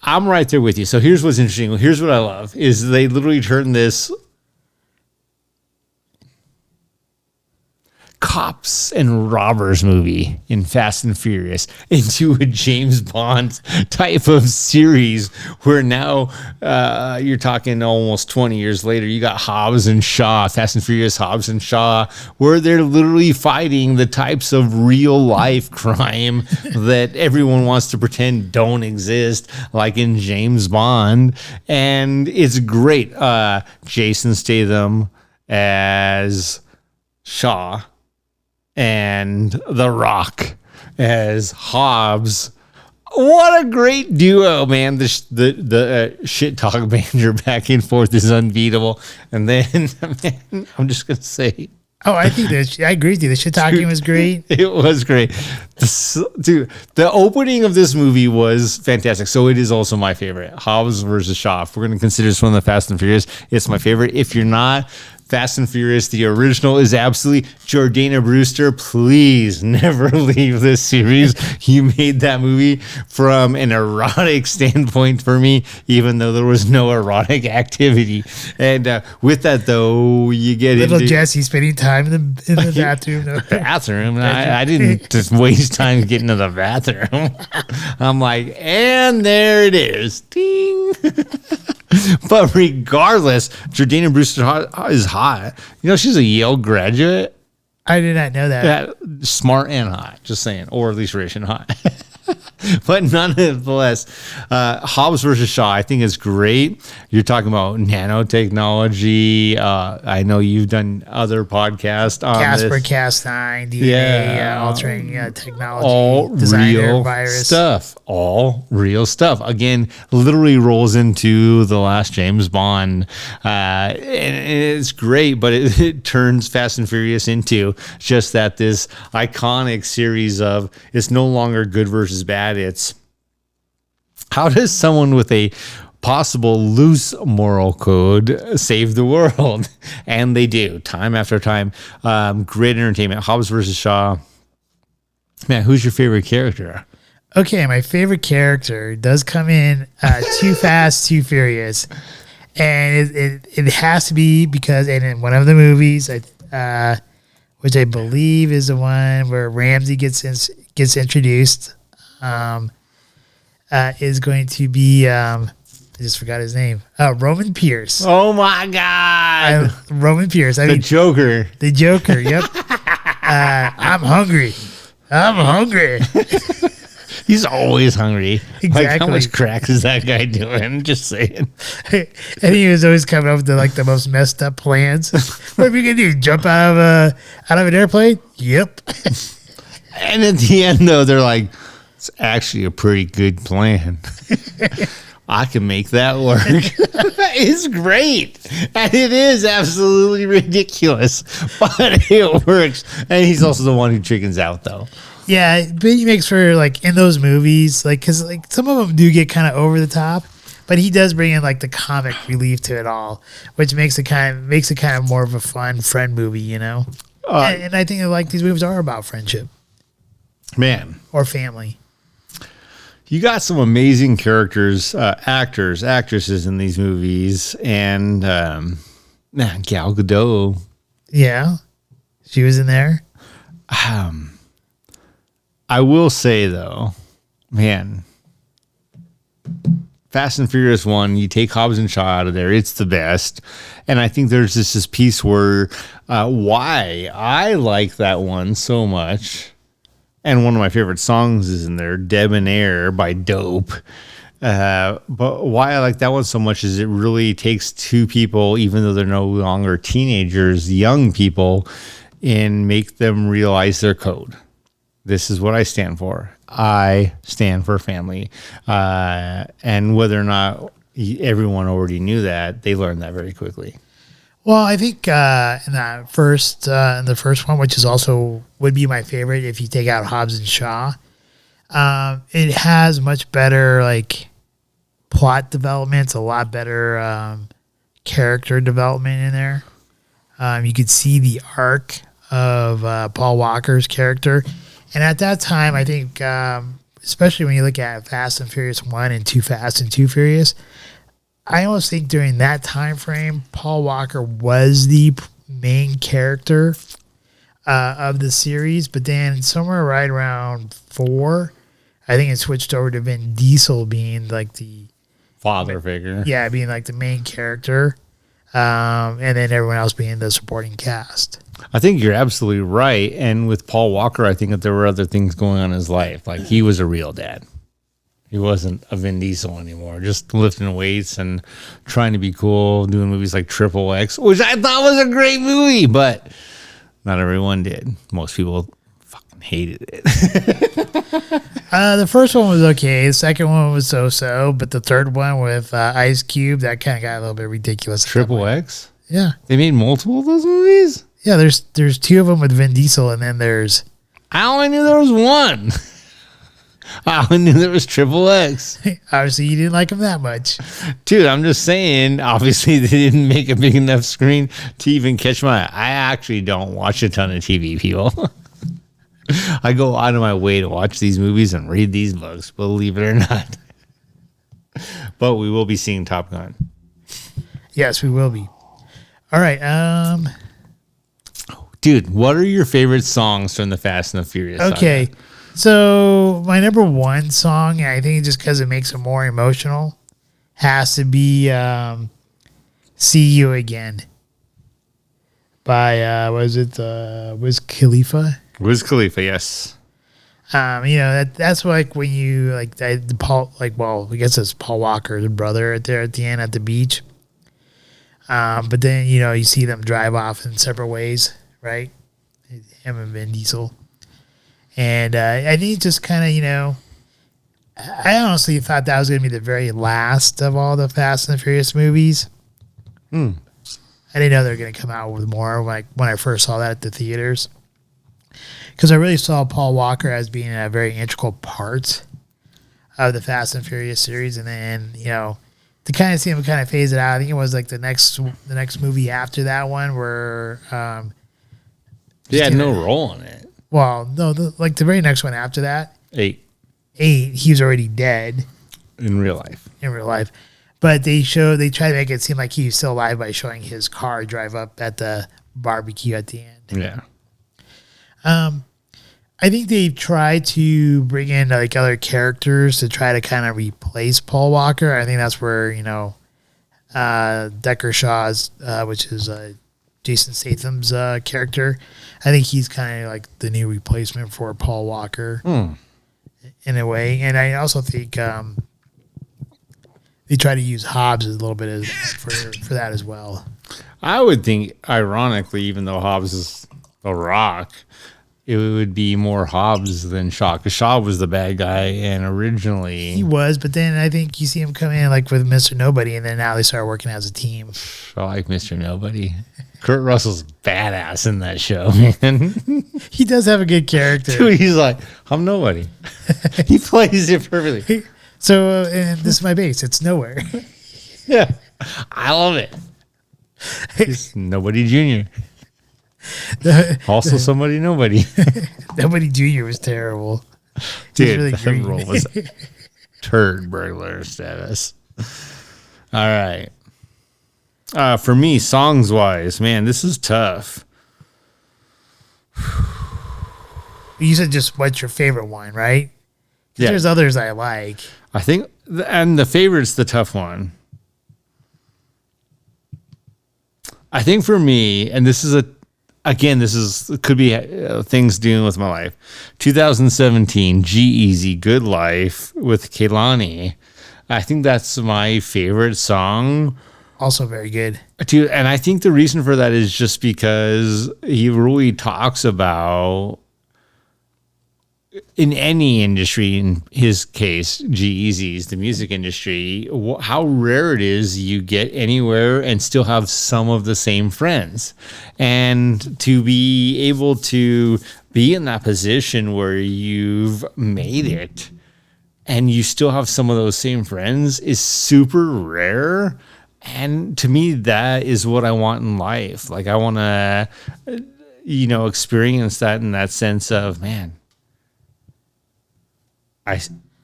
I'm right there with you. So here's what's interesting. Here's what I love is they literally turned this cops and robbers movie in Fast and Furious into a James Bond type of series where now you're talking almost 20 years later, you got Hobbs and Shaw, Fast and Furious Hobbs and Shaw, where they're literally fighting the types of real life crime that everyone wants to pretend don't exist, like in James Bond. And it's great. Jason Statham as Shaw, and The Rock as Hobbs. What a great duo, man. The shit talk banter back and forth is unbeatable. And then, man, I'm just going to say. Oh, I think I agree with you. The shit talking was great. It was great. Dude, the opening of this movie was fantastic. So it is also my favorite. Hobbs versus Shaw. If we're going to consider this one of the Fast and Furious, it's my favorite. If you're not, Fast and Furious, the original, is absolutely Jordana Brewster. Please never leave this series. You made that movie from an erotic standpoint for me, even though there was no erotic activity. And with that, though, you get Little into Jesse spending time in the bathroom. No. bathroom. I didn't just waste time getting to the bathroom. I'm like, and there it is. Ding. But regardless, Jordana Brewster is hot. You know, she's a Yale graduate. I did not know that. Smart and hot, just saying, or at least rich and hot. But nonetheless, Hobbs versus Shaw, I think is great. You're talking about nanotechnology. I know you've done other podcasts on Casper, this. Cas9, DNA, altering technology, all designer, real virus stuff. All real stuff. Again, literally rolls into the last James Bond. And it's great, but it turns Fast and Furious into just this iconic series of it's no longer good versus bad. It's how does someone with a possible loose moral code save the world? And they do, time after time. Great entertainment. Hobbs versus Shaw. Man, who's your favorite character? Okay, my favorite character does come in Too Fast, Too Furious. And it has to be because in one of the movies, which I believe is the one where Ramsey gets introduced, is going to be I just forgot his name. Roman Pierce. Oh my God. Roman Pierce. The Joker. The Joker, yep. I'm hungry. He's always hungry. Exactly. Like, how much crack is that guy doing? Just saying. And he was always coming up with the most messed up plans. What are we gonna do? Jump out of an airplane? Yep. And at the end, though, they're like, it's actually a pretty good plan. I can make that work. It's great. And it is absolutely ridiculous. But it works. And he's also the one who chickens out, though. Yeah, but he makes for in those movies, because some of them do get kind of over the top, but he does bring in the comic relief to it all, which makes it kind of more of a fun friend movie, you know. And I think these movies are about friendship, man, or family. You got some amazing characters, actors, actresses in these movies, and Gal Gadot. Yeah, she was in there. I will say, though, man, Fast and Furious 1, you take Hobbs and Shaw out of there, it's the best. And I think there's this piece where why I like that one so much, and one of my favorite songs is in there, Debonair by Dope. But why I like that one so much is it really takes two people, even though they're no longer teenagers, young people, and make them realize their code. This is what I stand for. I stand for family. And whether or not everyone already knew that, they learned that very quickly. Well, I think in the first one, which is also would be my favorite if you take out Hobbs and Shaw, it has much better like plot development. It's a lot better character development in there. You could see the arc of Paul Walker's character, and at that time, I think, especially when you look at Fast and Furious 1 and Too Fast and Too Furious, I almost think during that time frame, Paul Walker was the main character of the series. But then somewhere right around 4, I think it switched over to Vin Diesel being like the father figure. Yeah, being like the main character, and then everyone else being the supporting cast. I think you're absolutely right. And with Paul Walker, I think that there were other things going on in his life. Like he was a real dad. He wasn't a Vin Diesel anymore, just lifting weights and trying to be cool, doing movies like Triple X, which I thought was a great movie, but not everyone did. Most people fucking hated it. The first one was okay. The second one was so-so, but the third one with Ice Cube, that kind of got a little bit ridiculous. Triple X? Yeah. They made multiple of those movies? Yeah, there's 2 of them with Vin Diesel, and then there's... I only knew there was one. I only knew there was Triple X. Obviously, you didn't like him that much. Dude, I'm just saying, obviously, they didn't make a big enough screen to even catch my eye. I actually don't watch a ton of TV, people. I go out of my way to watch these movies and read these books, believe it or not. But we will be seeing Top Gun. Yes, we will be. All right. Dude, what are your favorite songs from the Fast and the Furious Okay. saga? So my number one song, I think just because it makes it more emotional, has to be See You Again by, Wiz Khalifa? Wiz Khalifa, yes. That's like when you, I guess it's Paul Walker's brother there at the end at the beach. But then, you see them drive off in separate ways, right? Him and Vin Diesel. And I think just kind of, I honestly thought that was going to be the very last of all the Fast and the Furious movies. I didn't know they were going to come out with more when I first saw that at the theaters. Because I really saw Paul Walker as being a very integral part of the Fast and Furious series. And then, to kind of see him kind of phase it out, I think it was like the next movie after that one where... he had no role in it. Well, no, the very next one after that. 8. He was already dead. In real life. But they try to make it seem like he was still alive by showing his car drive up at the barbecue at the end. Yeah. I think they've tried to bring in other characters to try to kind of replace Paul Walker. I think that's where, Decker Shaw's, which is Jason Statham's character. I think he's kind of like the new replacement for Paul Walker in a way. And I also think they try to use Hobbs a little bit for that as well. I would think, ironically, even though Hobbs is The Rock, it would be more Hobbs than Shaw, because Shaw was the bad guy, and originally he was. But then I think you see him come in like with Mr. Nobody, and then now they start working as a team. I like Mr. Nobody. Kurt Russell's badass in that show, man. He does have a good character. Dude, he's like, I'm nobody. He plays it perfectly. So, and this is my base. It's nowhere. Yeah, I love it. He's Nobody Junior. Also, somebody nobody. Nobody Junior was terrible. Dude, really that green. role was turd burglar status. All right. For me, songs wise, man, this is tough. You said just what's your favorite one, right? Yeah. There's others I like. I think, and the favorite's the tough one. I think for me, and this could be things dealing with my life. 2017, G-Eazy, Good Life with Kehlani. I think that's my favorite song Also very good. Dude, and I think the reason for that is just because he really talks about, in any industry, in his case, G-Eazy's, the music industry, how rare it is you get anywhere and still have some of the same friends. And to be able to be in that position where you've made it and you still have some of those same friends is super rare. And to me, that is what I want in life. Like, I want to, experience that in that sense of, man, I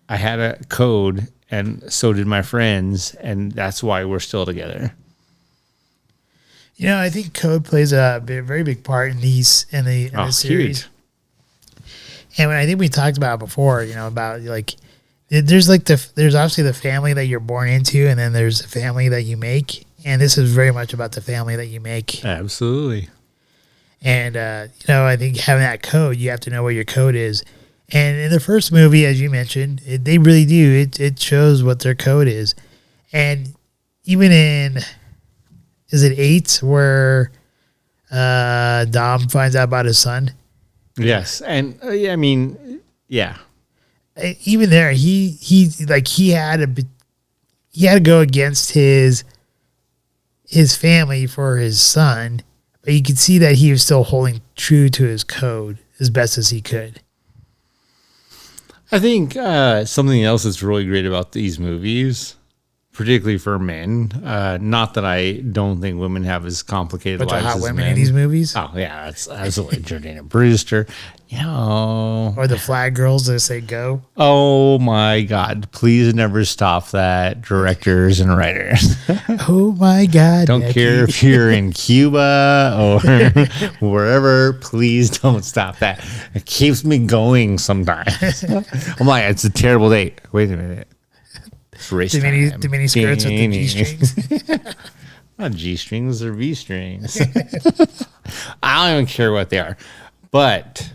had a code, and so did my friends, and that's why we're still together. I think code plays a very big part in this series. Huge. And I think we talked about before, about like there's obviously the family that you're born into, and then there's the family that you make, and this is very much about the family that you make. Absolutely. And I think having that code, you have to know what your code is. And in the first movie, as you mentioned, they really do. It shows what their code is. And even in, is it 8 where Dom finds out about his son? Yes. And yeah. Even there, he had to go against his family for his son, but you could see that he was still holding true to his code as best as he could. I think something else that's really great about these movies, particularly for men, not that I don't think women have as complicated Bunch lives of hot as women men. in these movies. Oh yeah, that's absolutely Jordana Brewster. Or the flag girls that say go. Oh my God! Please never stop that, directors and writers. Oh my God! Don't Becky. care if you're in Cuba or wherever. Please don't stop that. It keeps me going sometimes. I'm like, it's a terrible date. Wait a minute. It's race The mini time. skirts with the G strings. Not G strings, they're V strings. I don't even care what they are. But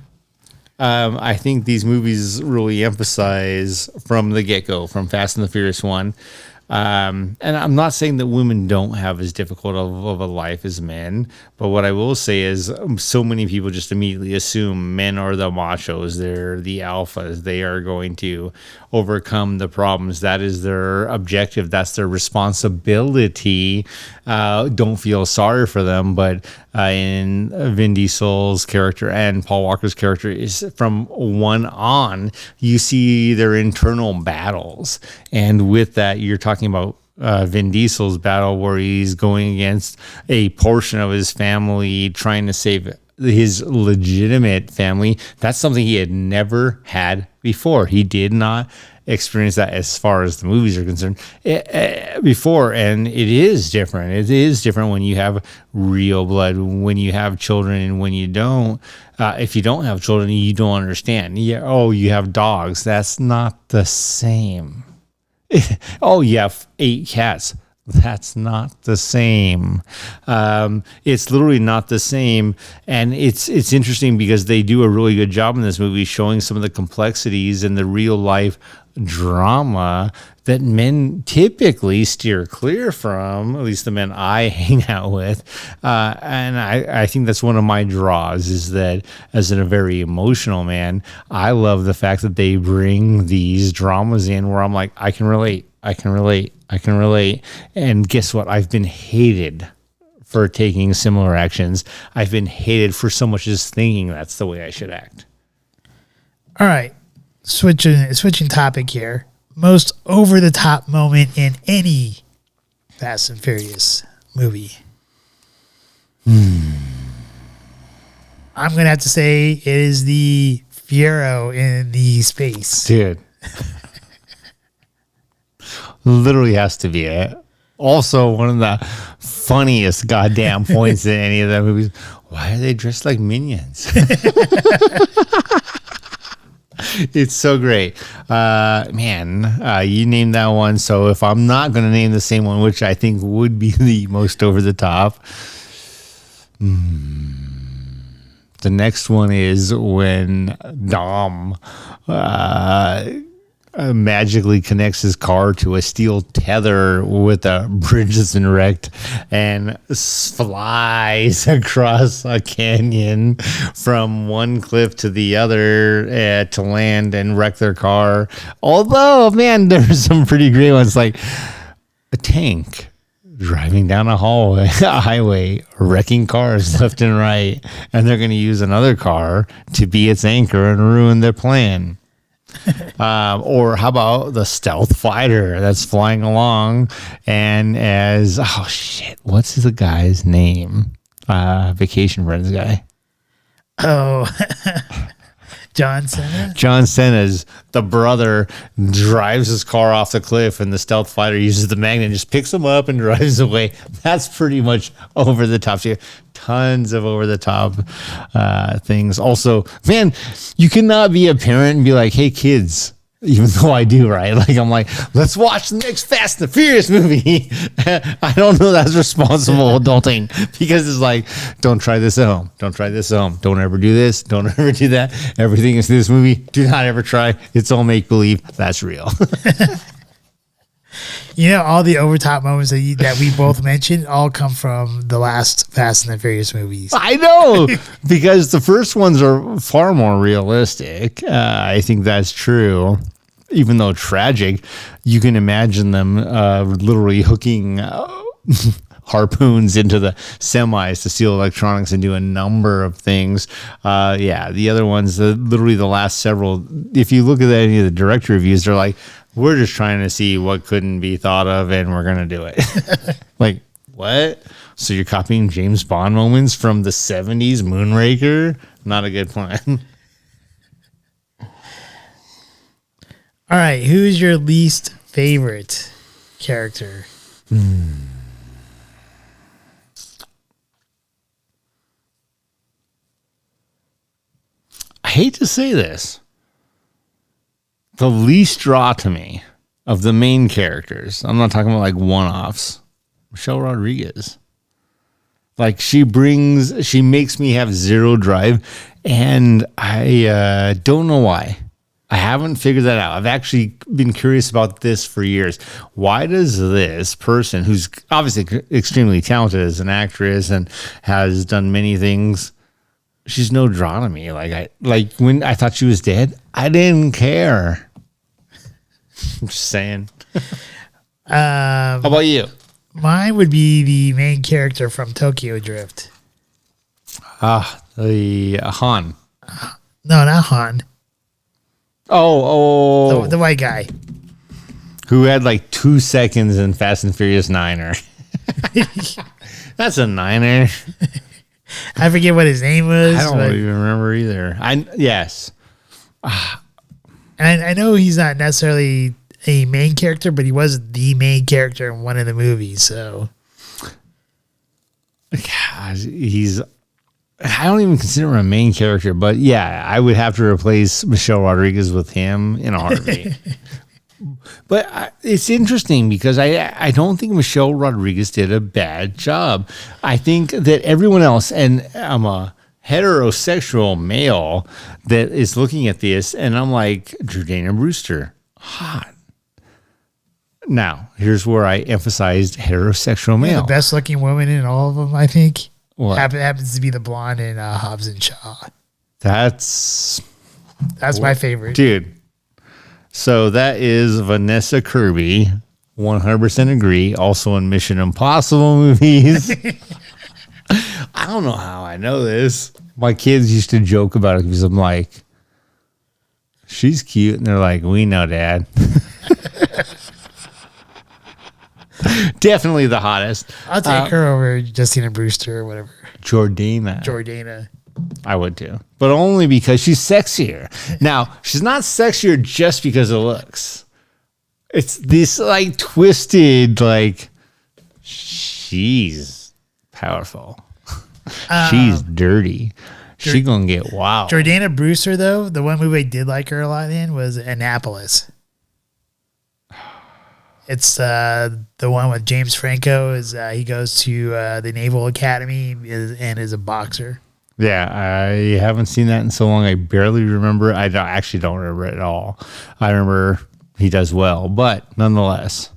I think these movies really emphasize from the get-go, from Fast and the Furious 1. And I'm not saying that women don't have as difficult of a life as men, but what I will say is so many people just immediately assume men are the machos, they're the alphas, they are going to overcome the problems. That is their objective, that's their responsibility. Don't feel sorry for them, but in Vin Diesel's character and Paul Walker's character is from 1 on, you see their internal battles. And with that, you're talking about Vin Diesel's battle where he's going against a portion of his family, trying to save his legitimate family. That's something he had never had before. He did not experience that as far as the movies are concerned before. And it is different. It is different when you have real blood, when you have children, and when you don't. If you don't have children, you don't understand. You have dogs. That's not the same. Oh, you have 8 cats. That's not the same. It's literally not the same. And it's interesting because they do a really good job in this movie showing some of the complexities and the real life drama that men typically steer clear from, at least the men I hang out with. And I think that's one of my draws, is that as a very emotional man, I love the fact that they bring these dramas in where I'm like, I can relate. And guess what? I've been hated for taking similar actions. I've been hated for so much as thinking that's the way I should act. All right. Switching topic here. Most over-the-top moment in any Fast and Furious movie. I'm going to have to say it is the Fiero in the space. Dude. Literally has to be it. Also, one of the funniest goddamn points in any of the movies. Why are they dressed like minions? It's so great. You named that one. So if I'm not going to name the same one, which I think would be the most over the top, the next one is when Dom, magically connects his car to a steel tether with a bridge that's been wrecked and flies across a canyon from one cliff to the other to land and wreck their car. Although, man, there's some pretty great ones, like a tank driving down a highway, wrecking cars left and right, and they're going to use another car to be its anchor and ruin their plan. Or how about the stealth fighter that's flying along, and what's the guy's name? Vacation Friends guy. Oh, John Cena? John Cena's the brother drives his car off the cliff, and the stealth fighter uses the magnet and just picks him up and drives away. That's pretty much over the top. So you have tons of over the top things. Also, man, you cannot be a parent and be like, hey, kids. Even though I do, right? Like, I'm like, let's watch the next Fast and the Furious movie. I don't know that's responsible adulting, because it's like, don't try this at home. Don't try this at home. Don't ever do this. Don't ever do that. Everything is in this movie. Do not ever try. It's all make believe. That's real. You know, all the overtop moments that we both mentioned all come from the last Fast and the Furious movies. I know, because the first ones are far more realistic. I think that's true. Even though tragic, you can imagine them literally hooking harpoons into the semis to steal electronics and do a number of things. The other ones, literally the last several, if you look at any of the director reviews, they're like, we're just trying to see what couldn't be thought of, and we're going to do it. Like, what? So you're copying James Bond moments from the 70s, Moonraker? Not a good plan. All right, who's your least favorite character? I hate to say this. The least draw to me of the main characters, I'm not talking about like one-offs, Michelle Rodriguez. Like, she makes me have zero drive, and I don't know why. I haven't figured that out. I've actually been curious about this for years. Why does this person, who's obviously extremely talented as an actress and has done many things, she's no draw to me. Like when I thought she was dead, I didn't care. I'm just saying. How about you? Mine would be the main character from Tokyo Drift. The Han. No, not Han. Oh. The white guy. Who had like 2 seconds in Fast and Furious 9er. That's a 9er. I forget what his name was. I don't even remember either. Yes. And I know he's not necessarily a main character, but he was the main character in one of the movies. So, God, I don't even consider him a main character, but yeah, I would have to replace Michelle Rodriguez with him in a heartbeat. But it's interesting because I don't think Michelle Rodriguez did a bad job. I think that everyone else, and I'm a heterosexual male that is looking at this, and I'm like, Jordana Brewster, hot. Now, here's where I emphasized heterosexual male. the best looking woman in all of them, I think. What? Happens to be the blonde in Hobbs and Shaw. That's my favorite. Dude. So that is Vanessa Kirby. 100% agree. Also in Mission Impossible movies. I don't know how I know this. My kids used to joke about it because I'm like, she's cute. And they're like, we know, Dad. Definitely the hottest. I'll take her over Justina Brewster or whatever. Jordana. I would too. But only because she's sexier. Now, she's not sexier just because of looks. It's this like twisted, like, she's powerful. She's dirty. She gonna get wild. Jordana Brewster, though, the one movie I did like her a lot in was Annapolis. It's the one with James Franco. He goes to the Naval Academy and is a boxer. Yeah, I haven't seen that in so long. I barely remember. I actually don't remember it at all. I remember he does well, but nonetheless.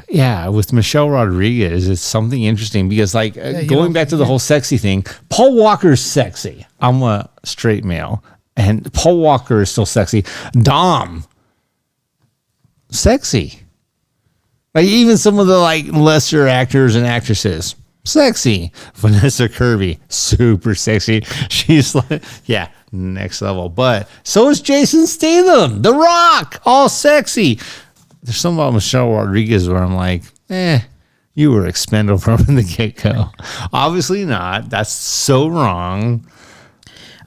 Yeah, with Michelle Rodriguez, it's something interesting because, like, going back to the whole sexy thing, Paul Walker's sexy. I'm a straight male, and Paul Walker is still sexy. Dom, sexy. Like, even some of the, like, lesser actors and actresses, sexy. Vanessa Kirby, super sexy. She's like, yeah, next level. But so is Jason Statham, The Rock, all sexy. There's something about Michelle Rodriguez where I'm like, you were expendable from the get-go. Obviously not. That's so wrong.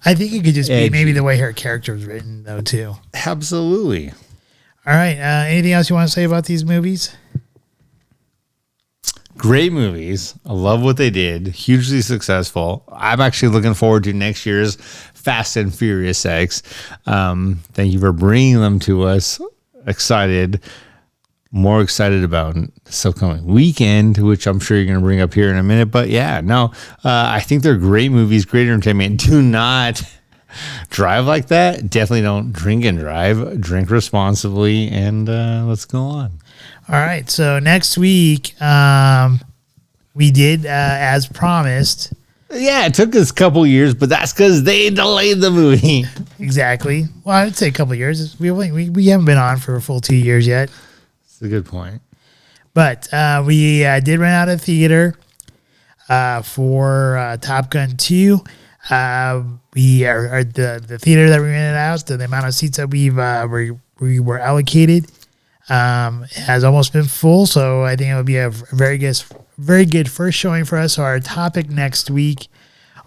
I think it could just be maybe the way her character was written, though, too. Absolutely. All right. Anything else you want to say about these movies? Great movies. I love what they did. Hugely successful. I'm actually looking forward to next year's Fast and Furious X. Thank you for bringing them to us. Excited. More excited about this upcoming weekend, which I'm sure you're going to bring up here in a minute. But yeah, no, I think they're great movies, great entertainment. Do not drive like that. Definitely don't drink and drive. Drink responsibly, and let's go on. All right. So next week, we did, as promised. Yeah, it took us a couple years, but that's because they delayed the movie. Exactly. Well, I would say a couple of years. We haven't been on for a full 2 years yet. That's a good point. But we did run out of theater for Top Gun 2. We are the theater that we rented out, the amount of seats that we were allocated has almost been full. So I think it would be a very good first showing for us. So our topic next week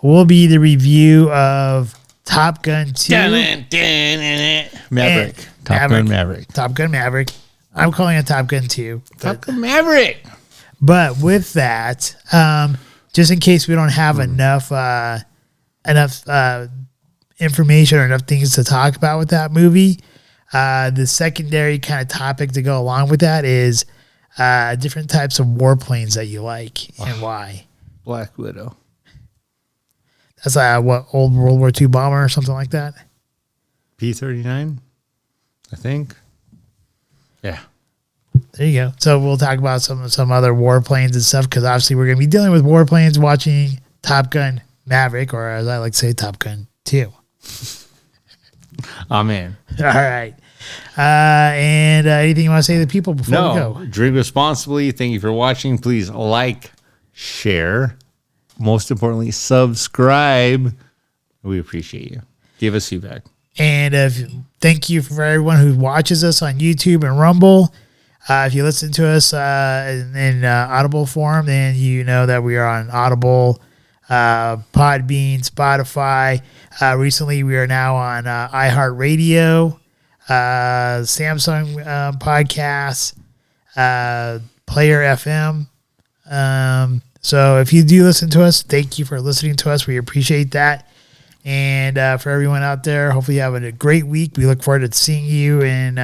will be the review of Top Gun 2. Maverick. Top Gun Maverick. Top Gun Maverick. I'm calling it Top Gun 2. Top Gun Maverick. But with that, just in case we don't have enough information or enough things to talk about with that movie, the secondary kind of topic to go along with that is different types of warplanes that you like and why. Black Widow. That's what, old World War II bomber or something like that? P-39, I think. Yeah. There you go. So we'll talk about some other warplanes and stuff, because obviously we're going to be dealing with warplanes watching Top Gun Maverick, or as I like to say, Top Gun 2. Amen. All right. And anything you want to say to the people before we go? Drink responsibly. Thank you for watching. Please like, share, most importantly, subscribe. We appreciate you. Give us feedback. And thank you for everyone who watches us on YouTube and Rumble. If you listen to us in Audible form, then you know that we are on Audible, Podbean, Spotify. Recently, we are now on iHeartRadio, Samsung podcasts, Player FM. So if you do listen to us, thank you for listening to us. We appreciate that. And for everyone out there, hopefully you have a great week. We look forward to seeing you in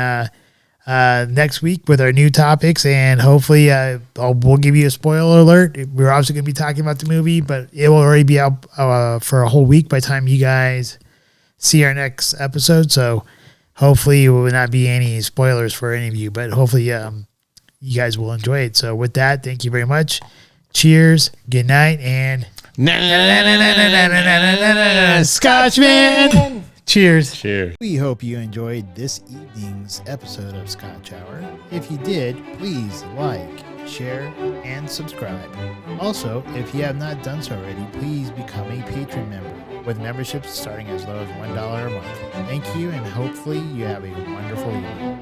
next week with our new topics. And hopefully we'll give you a spoiler alert. We're obviously going to be talking about the movie, but it will already be out for a whole week by the time you guys see our next episode. So hopefully it will not be any spoilers for any of you, but hopefully you guys will enjoy it. So with that, thank you very much. Cheers, good night, and Scotchman. Cheers. Cheers. We hope you enjoyed this evening's episode of Scotch Hour. If you did, please like, share, and subscribe. Also, if you have not done so already, please become a Patron member, with memberships starting as low as $1 a month. Thank you, and hopefully you have a wonderful evening.